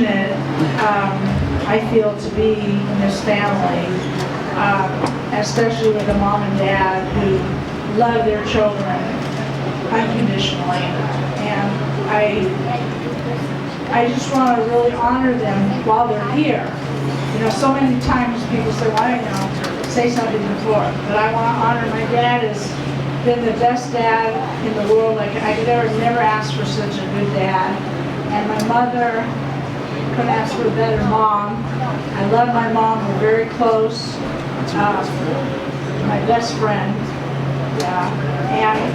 fortunate, I feel, to be in this family, especially with a mom and dad who love their children unconditionally. And I just want to really honor them while they're here. You know, so many times people say, "Why don't you say something before?" But I want to honor my dad has been the best dad in the world. Like I could never ask for such a good dad. And my mother couldn't ask for a better mom. I love my mom. We're very close. My best friend. Yeah.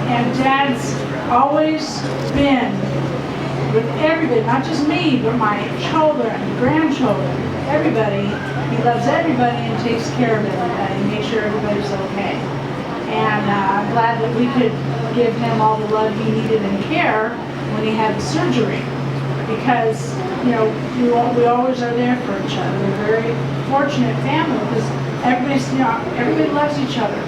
And Dad's always been with everybody, not just me, but my children, grandchildren, everybody. He loves everybody and takes care of everybody, makes sure everybody's okay. And I'm glad that we could give him all the love he needed and care when he had the surgery. Because, you know, we always are there for each other. We're a very fortunate family because everybody loves each other.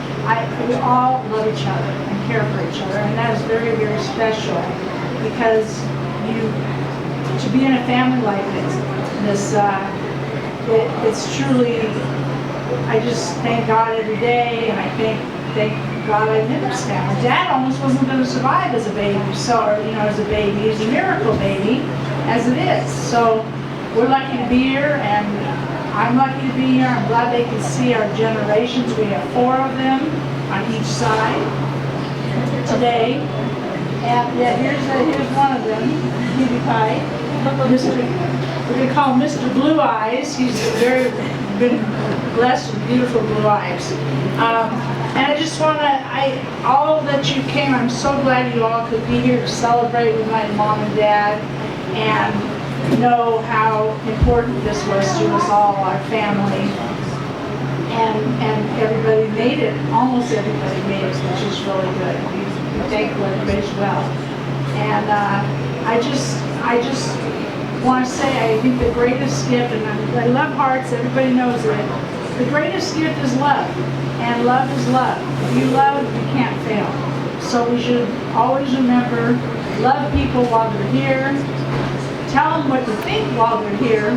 We all love each other and care for each other, and that is very, very special because to be in a family like this, it's truly, I just thank God every day, and I thank God I'm in this family. Dad almost wasn't going to survive as a baby, as a baby. He's a miracle baby, as it is. So we're lucky to be here, and I'm lucky to be here. I'm glad they can see our generations. We have 4 of them on each side today. And yeah, here's one of them, Cutie Pie. We're going to call him Mr. Blue Eyes. He's very been blessed with beautiful blue eyes. And I just want to, all that you came, I'm so glad you all could be here to celebrate with my mom and dad and know how important this was to us all, our family. And everybody made it, almost everybody made it, which is really good. We thankful everybody's well. And I just want to say I think the greatest gift, and I love hearts, everybody knows it, the greatest gift is love. And love is love. If you love, you can't fail. So we should always remember, love people while they're here, tell them what you think while they're here,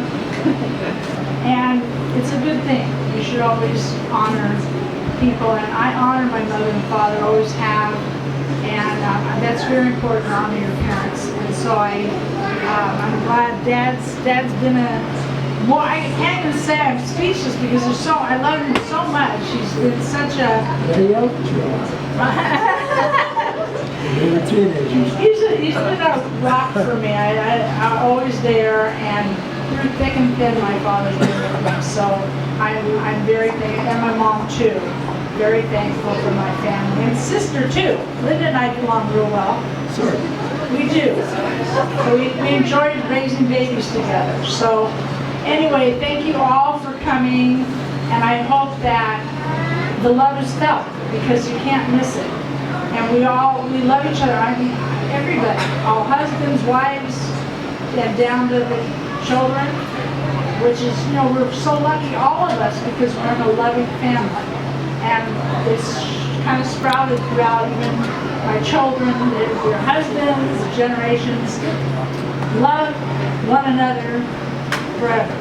and it's a good thing. You should always honor people, and I honor my mother and father, always have, and that's very important to honor your parents. And so I'm glad Dad's been I can't even say I'm speechless because I love him so much. He's been such a... He's been a rock for me. I'm always there, and through thick and thin, my father's been with me. So I'm very thankful, and my mom too. Very thankful for my family. And sister too. Linda and I get along real well. Sure. We do. So we enjoyed raising babies together. So anyway, thank you all for coming, and I hope that the love is felt because you can't miss it. And we love each other. I mean, everybody, all husbands, wives, and down to the children, which is, we're so lucky, all of us, because we're in a loving family. And it's kind of sprouted throughout even my children, their husbands, generations. Love one another forever.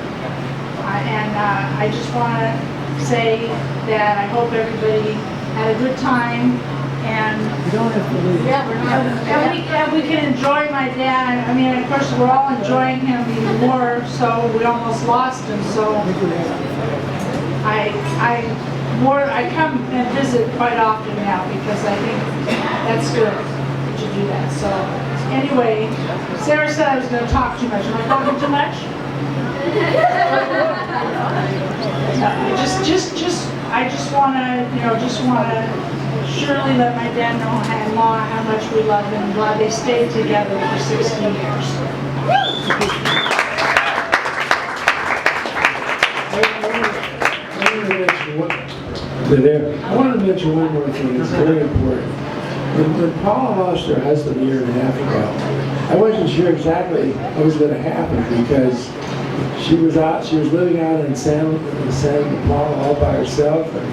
I just want to say that I hope everybody had a good time, and You don't have to leave. and we can enjoy my dad. I mean, of course, we're all enjoying him even more, so we almost lost him. So I come and visit quite often now because I think that's good to do that. So anyway, Sarah said I was going to talk too much. Am I talking too much? I just want to surely let my dad know and Ma how much we love them and glad they stayed together for 16 years. I want to mention one more thing. It's very important. When Paula lost her husband a year and a half ago, I wasn't sure exactly what was going to happen because she was living out in San Paula all by herself, and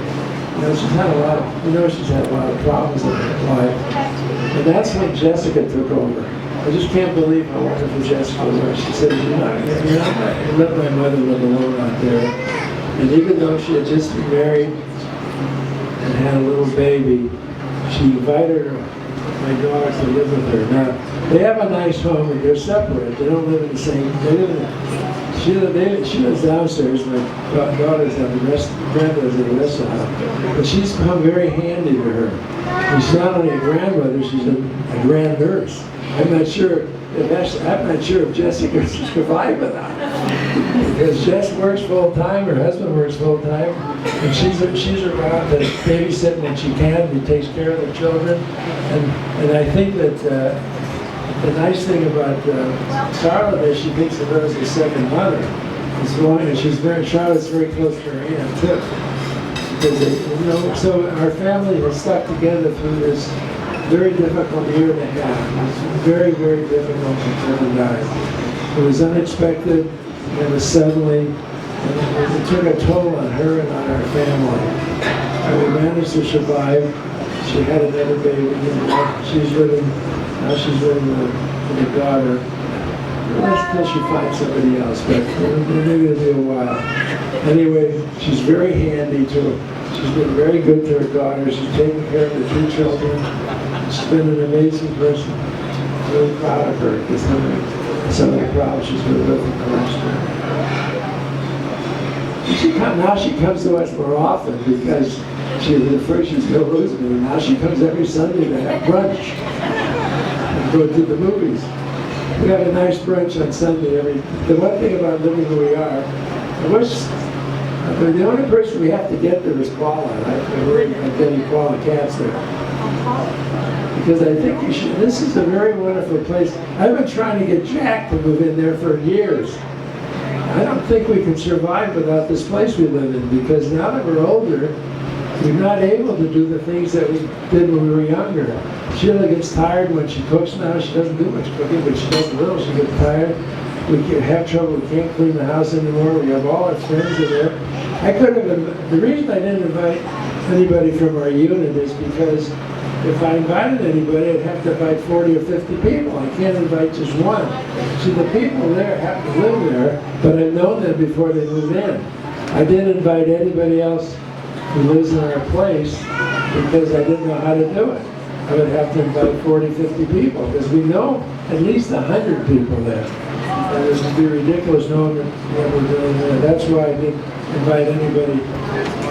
she's had a lot of problems in her life. And that's when Jessica took over. I just can't believe how wonderful Jessica was. She said, you're not going to let my mother live alone out there. And even though she had just been married and had a little baby, she invited my daughter to live with her. Now, they have a nice home, and they're separate. They don't live in the same, she lives downstairs. My daughters have the rest, granddaughters have the rest of the house. But she's become very handy to her. And she's not only a grandmother, she's a grand nurse. I'm not sure if Jessica could survive without her. Because Jess works full time, her husband works full time, and she's around to babysitting when she can. She takes care of the children, and I think that the nice thing about Charlotte is she thinks of her as a second mother. As long as Charlotte's very close to her aunt too. Because so our family has stuck together through this very difficult year and a half. It was very, very difficult until he died. It was unexpected, and it was suddenly, and it took a toll on her and on our family. And we managed to survive. She had another baby, and now she's living with a daughter. Until she finds somebody else, but maybe it'll be a while. Anyway, she's very handy to her. She's been very good to her daughter. She's taken care of the 2 children. She's been an amazing person. I'm really proud of her because some of the problems she's been with in the last year. Now she comes to us more often because she was afraid she was going to lose me. Now she comes every Sunday to have brunch and go to the movies. We have a nice brunch on Sunday. The one thing about living where we are, the only person we have to get there is Paula. I'm worried about getting Paula Katz there. Because I think this is a very wonderful place. I've been trying to get Jack to move in there for years. I don't think we can survive without this place we live in, because now that we're older, we're not able to do the things that we did when we were younger. Sheila gets tired when she cooks now. She doesn't do much cooking, but she does a little. She gets tired. We have trouble. We can't clean the house anymore. We have all our friends in there. The reason I didn't invite anybody from our unit is because if I invited anybody, I'd have to invite 40 or 50 people. I can't invite just one. See, the people there happen to live there, but I've known them before they move in. I didn't invite anybody else who lives in our place because I didn't know how to do it. I would have to invite 40, 50 people because we know at least 100 people there. And it would be ridiculous knowing what we're doing there. That's why I didn't invite anybody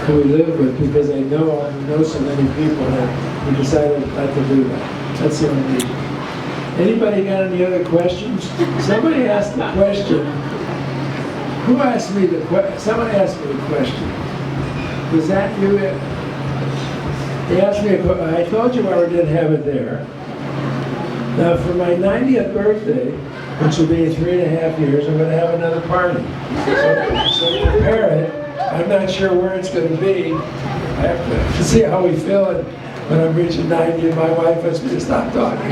who we live with, because I know so many people that we decided not to do that. That's the only reason. Anybody got any other questions? Somebody asked the question. Who asked me the question? Someone asked me the question. Was that you? They asked me, I told you why we didn't have it there. Now for my 90th birthday, which will be in 3.5 years, I'm going to have another party. So prepare it. I'm not sure where it's going to be. I have to see how we feel it when I'm reaching 90 and my wife wants me to stop talking.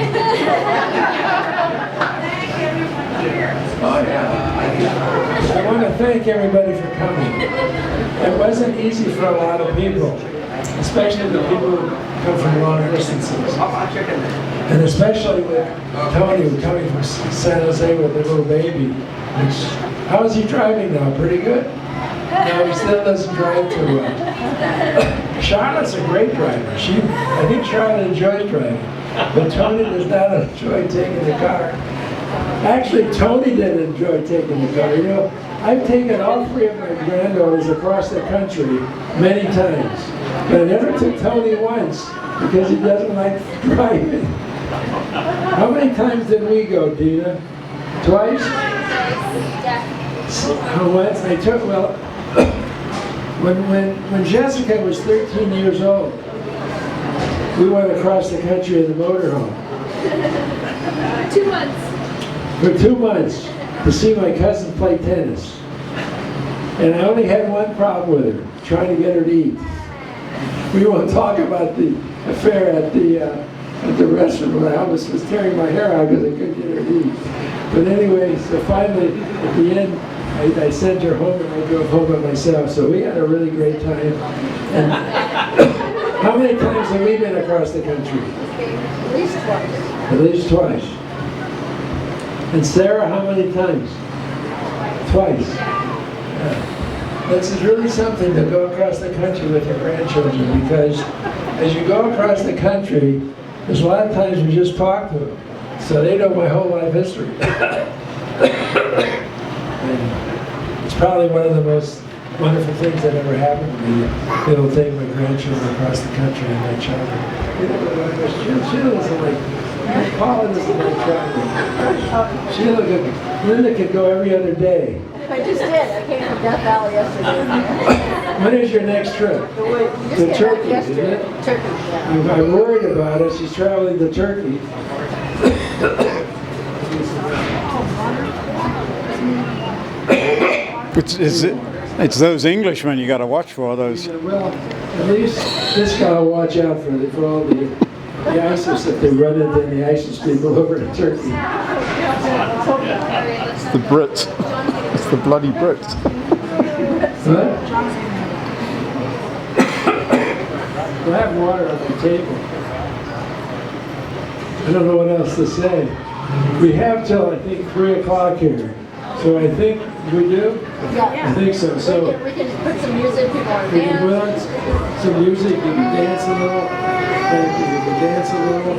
Oh yeah. I want to thank everybody for coming. It wasn't easy for a lot of people, especially the people who come from long distances. And especially with Tony coming from San Jose with a little baby. How is he driving now? Pretty good? No, he still doesn't drive too well. Charlotte's a great driver. I think Charlotte enjoys driving. But Tony does not enjoy taking the car. Actually, Tony didn't enjoy taking the car. You know, I've taken all 3 of my granddaughters across the country many times. But I never took Tony once because he doesn't like driving. How many times did we go, Dina? Twice? Once I took, well, when Jessica was 13 years old, we went across the country in the motorhome. 2 months. For 2 months to see my cousin play tennis. And I only had one problem with her, trying to get her to eat. We won't talk about the affair at the restaurant where I almost was tearing my hair out because I couldn't get her to eat. But anyway, so finally, at the end, I sent her home and I drove home by myself. So we had a really great time. And how many times have we been across the country? At least twice. At least twice. And Sarah, how many times? Twice. Yeah. This is really something to go across the country with your grandchildren, because as you go across the country, there's a lot of times we just talk to them. So they know my whole life history. And it's probably one of the most wonderful things that ever happened to me. It'll take my grandchildren across the country and my children. She doesn't like, Paula doesn't like traveling. Linda could go every other day. I just did. I came from Death Valley yesterday. When is your next trip? We just To came back Turkey, yesterday. isn't it? Turkey, yeah. I'm worried about it. She's traveling to Turkey. It's those Englishmen you got to watch for. Those. Well, at least this guy will watch out for all the ISIS if they run into any ISIS people over in Turkey. It's the Brits. It's the bloody Brits. What? We'll have water on the table. I don't know what else to say. We have till I think 3 o'clock here. So I think we do? Yeah. I think so. So We can put some music, people are we can dance. put on some music, you can dance a little. Thank you. We can dance a little.